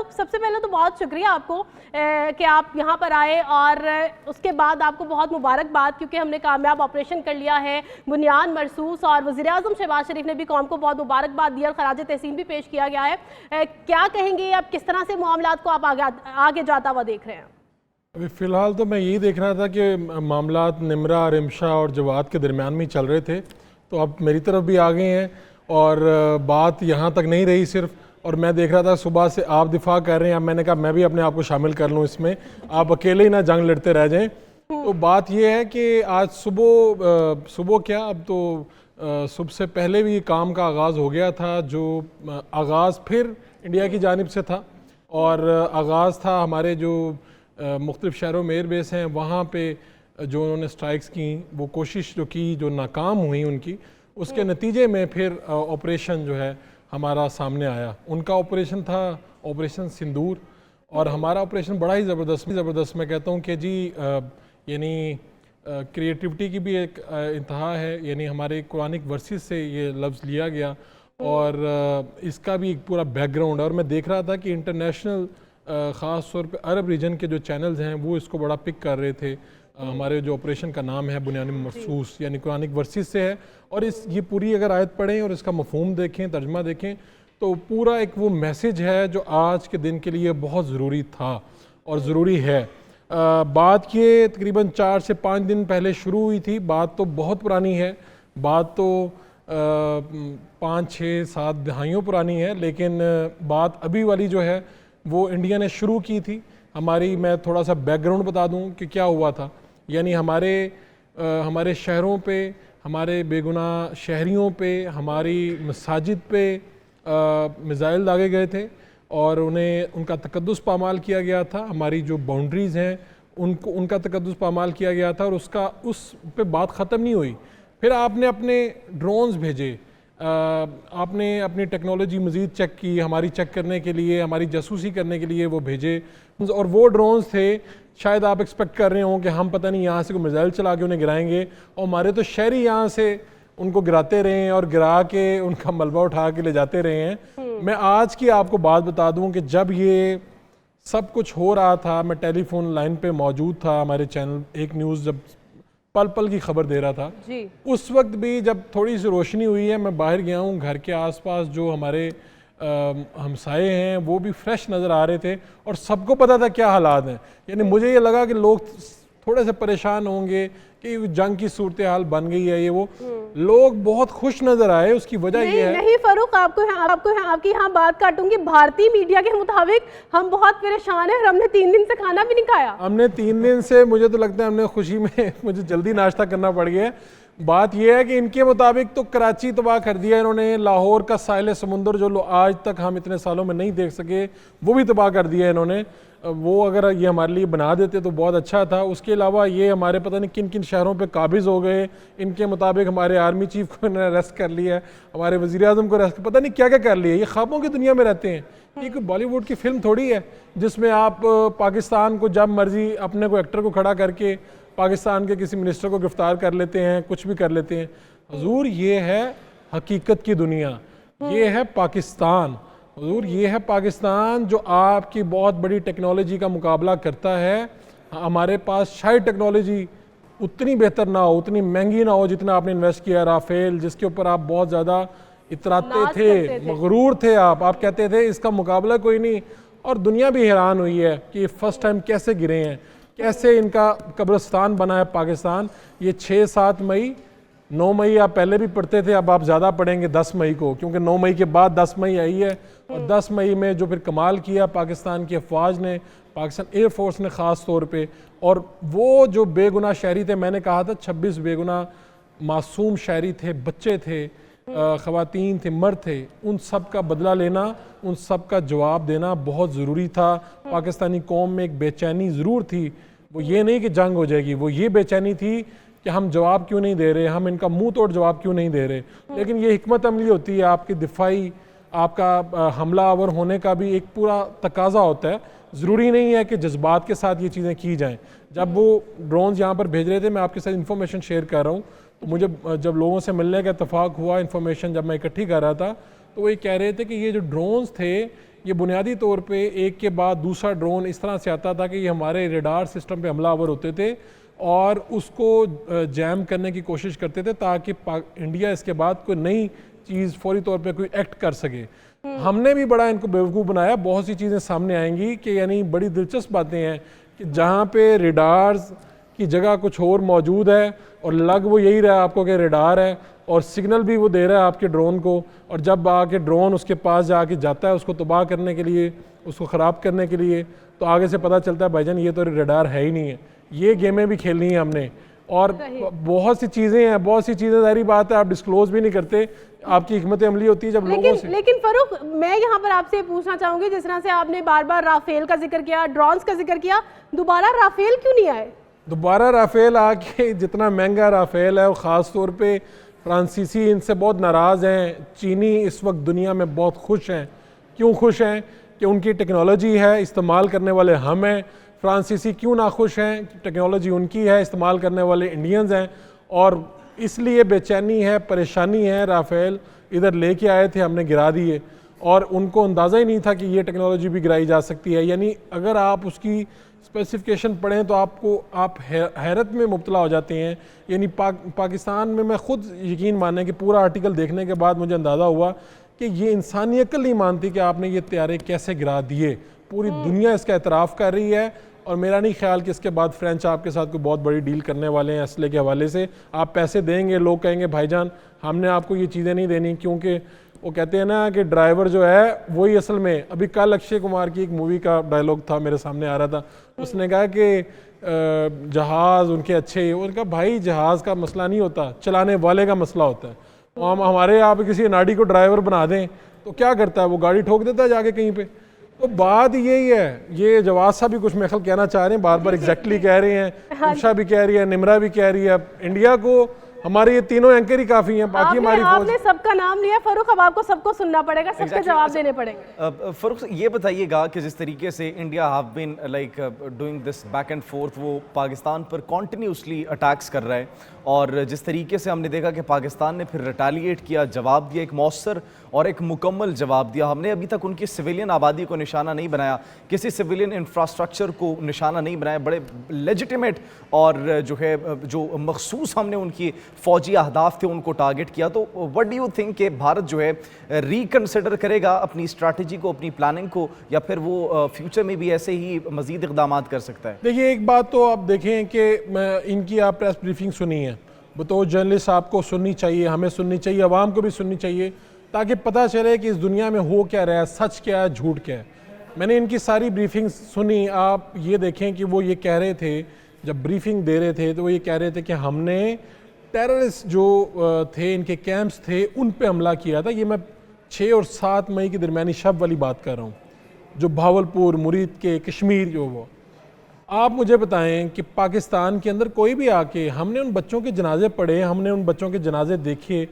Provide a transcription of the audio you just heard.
फारूक, सबसे पहले तो बहुत शुक्रिया आपको कि आप यहाँ पर आए, और उसके बाद आपको बहुत मुबारकबाद, क्योंकि हमने कामयाब ऑपरेशन कर लिया है बुनियान मरसूस, और वज़ीर-ए-आज़म शहबाज शरीफ ने भी कौम को बहुत मुबारकबाद दी और खराज तहसीन भी पेश किया गया है। क्या कहेंगे आप, किस तरह से मामलात को आप आगे जाता हुआ देख रहे हैं? अभी फ़िलहाल तो मैं यही देख रहा था कि मामलात निमरा, रिमशा और जवाद के दरमियान में ही चल रहे थे, तो अब मेरी तरफ भी आ गए हैं और बात यहाँ तक नहीं रही सिर्फ। और मैं देख रहा था सुबह से आप दिफा कर रहे हैं, अब मैंने कहा मैं भी अपने आप को शामिल कर लूँ इसमें, आप अकेले ही ना जंग लड़ते रह जाएं। तो बात यह है कि आज सुबह क्या, अब तो सुबह से पहले भी काम का आगाज़ हो गया था, जो आगाज़ फिर इंडिया की जानिब से था, और आगाज़ था हमारे जो मुख्तलिफ़ शहरों में एयरबेस हैं वहाँ पे जो उन्होंने स्ट्राइक्स की, वो कोशिश जो की जो नाकाम हुई उनकी, उसके नतीजे में फिर ऑपरेशन जो है हमारा सामने आया। उनका ऑपरेशन था ऑपरेशन सिंदूर, और हमारा ऑपरेशन बड़ा ही ज़बरदस्त मैं कहता हूँ कि जी यानी क्रिएटिविटी की भी एक इंतहा है, यानी हमारे कुरानिक वर्सेस से ये लफ्ज़ लिया गया, और इसका भी एक पूरा बैकग्राउंड है। और मैं देख रहा था कि इंटरनेशनल ख़ास तौर पे अरब रीजन के जो चैनल्स हैं वो इसको बड़ा पिक कर रहे थे। हमारे जो ऑपरेशन का नाम है बुनियान मरसूस, यानी कुरानिक वर्सेस से है, और ये पूरी अगर आयत पढ़ें और इसका मफहूम देखें, तर्जमा देखें, तो पूरा एक वो मैसेज है जो आज के दिन के लिए बहुत ज़रूरी था और ज़रूरी है। बात ये तकरीबन 4 से 5 दिन पहले शुरू हुई थी, बात तो बहुत पुरानी है, बात तो 5, 6, 7 दहाइयों पुरानी है, लेकिन बात अभी वाली जो है वो इंडिया ने शुरू की थी। मैं थोड़ा सा बैकग्राउंड बता दूं कि क्या हुआ था। यानी हमारे शहरों पे, हमारे बेगुनाह शहरियों पे, हमारी मसाजिद पे मिसाइल दागे गए थे और उनका तकद्दुस पामाल किया गया था। हमारी जो बाउंड्रीज़ हैं उनका तकद्दुस पामाल किया गया था, और उस पे बात ख़त्म नहीं हुई। फिर आपने अपने ड्रोन्स भेजे, आपने अपनी टेक्नोलॉजी मज़ीद चेक की, हमारी चेक करने के लिए, हमारी जासूसी करने के लिए वो भेजे, और वो ड्रोन्स थे, शायद आप एक्सपेक्ट कर रहे हों कि हम पता नहीं यहाँ से कोई मिसाइल चला के उन्हें गिराएंगे, और हमारे तो शहरी यहाँ से उनको गिराते रहे हैं और गिरा के उनका मलबा उठा के ले जाते रहे हैं। मैं आज की आपको बात बता दूं कि जब ये सब कुछ हो रहा था, मैं टेलीफोन लाइन पे मौजूद था, हमारे चैनल एक न्यूज़ जब पल पल की खबर दे रहा था जी। उस वक्त भी जब थोड़ी सी रोशनी हुई है, मैं बाहर गया हूँ, घर के आसपास जो हमारे हमसाए हैं वो भी फ्रेश नज़र आ रहे थे, और सबको पता था क्या हालात हैं। यानी मुझे ये लगा कि लोग थोड़े से परेशान होंगे कि जंग की सूरत हाल बन गई है, ये वो लोग बहुत खुश नजर आए। उसकी वजह ये है, नहीं फारूक, आपकी यहाँ बात काटूंगी। भारतीय मीडिया के मुताबिक हम बहुत परेशान हैं और हमने 3 दिन से खाना भी नहीं खाया। हमने 3 दिन से, मुझे तो लगता है हमने खुशी में मुझे जल्दी नाश्ता करना पड़ गया। बात यह है कि इनके मुताबिक तो कराची तबाह कर दिया इन्होंने, लाहौर का साहिल समुंदर जो आज तक हम इतने सालों में नहीं देख सके वो भी तबाह कर दिया इन्होंने। वो अगर ये हमारे लिए बना देते तो बहुत अच्छा था। उसके अलावा ये हमारे पता नहीं किन किन शहरों पे काबिज हो गए। इनके मुताबिक हमारे आर्मी चीफ को इन्होंने अरेस्ट कर लिया है, हमारे वज़ीर-ए-आज़म को अरेस्ट, पता नहीं क्या क्या कर लिया। ये ख्वाबों की दुनिया में रहते हैं। ये कोई बॉलीवुड की फिल्म थोड़ी है जिसमें आप पाकिस्तान को जब मर्जी अपने को एक्टर को खड़ा करके पाकिस्तान के किसी मिनिस्टर को गिरफ्तार कर लेते हैं, कुछ भी कर लेते हैं। हुजूर ये है हकीकत की दुनिया, ये है पाकिस्तान। हुजूर ये है पाकिस्तान जो आपकी बहुत बड़ी टेक्नोलॉजी का मुकाबला करता है। हमारे पास शायद टेक्नोलॉजी उतनी बेहतर ना हो, उतनी महंगी ना हो जितना आपने इन्वेस्ट किया राफेल, जिसके ऊपर आप बहुत ज़्यादा इतराते थे, मगरूर थे आप कहते थे इसका मुकाबला कोई नहीं। और दुनिया भी हैरान हुई है कि फर्स्ट टाइम कैसे गिरे हैं, कैसे इनका कब्रिस्तान बना है पाकिस्तान। ये 6, 7 मई, 9 मई आप पहले भी पढ़ते थे, अब आप ज़्यादा पढ़ेंगे 10 मई को, क्योंकि 9 मई के बाद 10 मई आई है। और 10 मई में जो फिर कमाल किया पाकिस्तान की अफवाज ने, पाकिस्तान एयरफोर्स ने ख़ास तौर पे, और वो जो बेगुनाह शहरी थे, मैंने कहा था 26 बेगुनाह मासूम शहरी थे, बच्चे थे, ख़वातीन थे, मर्द थे, उन सब का बदला लेना, उन सब का जवाब देना बहुत ज़रूरी था। पाकिस्तानी कौम में एक बेचैनी ज़रूर थी, वो ये नहीं कि जंग हो जाएगी, वो ये बेचैनी थी कि हम जवाब क्यों नहीं दे रहे, हम इनका मुंह तोड़ जवाब क्यों नहीं दे रहे। लेकिन ये हिकमत अमली होती है, आपकी दिफाई, आपका हमला आवर होने का भी एक पूरा तकाजा होता है। ज़रूरी नहीं है कि जज्बात के साथ ये चीज़ें की जाएं। जब वो ड्रोन्स यहाँ पर भेज रहे थे, मैं आपके साथ इन्फॉर्मेशन शेयर कर रहा हूँ, तो मुझे जब लोगों से मिलने का इत्तेफाक हुआ, इन्फॉर्मेशन जब मैं इकट्ठी कर रहा था, तो वो ये कह रहे थे कि ये जो ड्रोन्स थे ये बुनियादी तौर पे एक के बाद दूसरा ड्रोन इस तरह से आता था कि ये हमारे रेडार सिस्टम पे हमलावर होते थे और उसको जैम करने की कोशिश करते थे ताकि इंडिया इसके बाद कोई नई चीज़ फौरी तौर पे कोई एक्ट कर सके। हमने भी बड़ा इनको बेवकूफ़ बनाया, बहुत सी चीज़ें सामने आएंगी कि यानी बड़ी दिलचस्प बातें हैं कि जहाँ पे रेडार्स की जगह कुछ और मौजूद है और लग वो यही रहा आपको कि रेडार है और सिग्नल भी वो दे रहा है आपके ड्रोन को, और जब आके ड्रोन उसके पास जाके जाता है उसको तबाह करने के लिए, उसको ख़राब करने के लिए, तो आगे से पता चलता है भाईजान ये तो रेडार है ही नहीं है। ये गेमें भी खेलनी है हमने और बहुत सी चीज़ें हैं, बहुत सी चीज़ें ज़ाहिर बात है आप डिस्क्लोज भी नहीं करते, आपकी हिकमत अमली होती है जब लोगों से। लेकिन फरूक, मैं यहाँ पर आपसे पूछना चाहूंगी, जिस तरह से आपने बार बार राफेल का जिक्र किया, ड्रोन्स का जिक्र किया, दोबारा राफेल क्यों नहीं आए? दोबारा राफेल आके जितना महंगा राफेल है, और ख़ास तौर पे फ्रांसीसी इनसे बहुत नाराज़ हैं, चीनी इस वक्त दुनिया में बहुत खुश हैं। क्यों खुश हैं? कि उनकी टेक्नोलॉजी है, इस्तेमाल करने वाले हम हैं। फ्रांसीसी क्यों नाखुश हैं? टेक्नोलॉजी उनकी है, इस्तेमाल करने वाले इंडियंस हैं, और इसलिए बेचैनी है, परेशानी है। राफेल इधर लेके आए थे, हमने गिरा दिए, और उनको अंदाज़ा ही नहीं था कि ये टेक्नोलॉजी भी गिराई जा सकती है। यानी अगर आप उसकी स्पेसिफिकेशन पढ़ें तो आप हैरत में मुब्तला हो जाते हैं। यानी पाकिस्तान में मैं ख़ुद यकीन माने कि पूरा आर्टिकल देखने के बाद मुझे अंदाज़ा हुआ कि ये इंसानी अक्ल नहीं मानती कि आपने ये तैयारे कैसे गिरा दिए। पूरी दुनिया इसका एतराफ़ कर रही है, और मेरा नहीं ख्याल कि इसके बाद फ्रेंच आपके साथ कोई बहुत बड़ी डील करने वाले हैं असले के हवाले से। आप पैसे देंगे, लोग कहेंगे भाईजान हमने आपको ये चीज़ें नहीं देनी, क्योंकि वो कहते हैं ना कि ड्राइवर जो है वही असल में। अभी कल अक्षय कुमार की एक मूवी का डायलॉग था, मेरे सामने आ रहा था, उसने कहा कि जहाज़ उनके अच्छे, उनका भाई जहाज़ का मसला नहीं होता, चलाने वाले का मसला होता है। तो हम हमारे यहाँ पे किसी नाडी को ड्राइवर बना दें तो क्या करता है, वो गाड़ी ठोक देता है जाके कहीं पे। तो बात यही है, ये जवाब साहब भी कुछ मेखल कहना चाह रहे हैं, बार बार एग्जैक्टली कह रहे हैं, उषा भी कह रही है, निमरा भी कह रही है। इंडिया को हमारे ये तीनों एंकर ही काफी हैं, बाकी हमारी आपने सबका नाम लिया फरूक, अब आपको सबको सुनना पड़ेगा, सबके जवाब देने पड़ेंगे। फरूक ये बताइएगा कि जिस तरीके से India have been like doing this back and forth, वो पाकिस्तान पर कॉन्टिन्यूसली अटैक्स कर रहा है, और जिस तरीके से हमने देखा कि पाकिस्तान ने फिर रिटालिएट किया, जवाब दिया, एक मौसर और एक मुकम्मल जवाब दिया। हमने अभी तक उनकी सिविलियन आबादी को निशाना नहीं बनाया, किसी सिविलियन इंफ्रास्ट्रक्चर को निशाना नहीं बनाया, बड़े लेजिटिमेट और जो है जो मखसूस हमने उनकी फौजी अहदाफ थे उनको टारगेट किया। तो व्हाट डू यू थिंक कि भारत जो है रिकन्सिडर करेगा अपनी स्ट्रैटेजी को, अपनी प्लानिंग को, या फिर वो फ्यूचर में भी ऐसे ही मजीद इक़दाम कर सकता है? देखिए, एक बात तो आप देखें कि इनकी आप प्रेस ब्रीफिंग सुनी है, बतौर जर्नलिस्ट आपको सुननी चाहिए, हमें सुननी चाहिए, आवाम को भी सुननी चाहिए, ताकि पता चले कि इस दुनिया में हो क्या रहा है, सच क्या है, झूठ क्या है। मैंने इनकी सारी ब्रीफिंग सुनी। आप ये देखें कि वो ये कह रहे थे, जब ब्रीफिंग दे रहे थे तो वो ये कह रहे थे कि हमने टेररिस्ट जो थे, इनके कैंप्स थे, उन पे हमला किया था। ये मैं 6 और 7 मई की दरमियानी शब वाली बात कर रहा हूँ, जो भावलपुर, मुरीद के, कश्मीर जो वो। आप मुझे बताएं कि पाकिस्तान के अंदर कोई भी आके, हमने उन बच्चों के जनाजे पढ़े, हमने उन बच्चों के जनाजे देखे,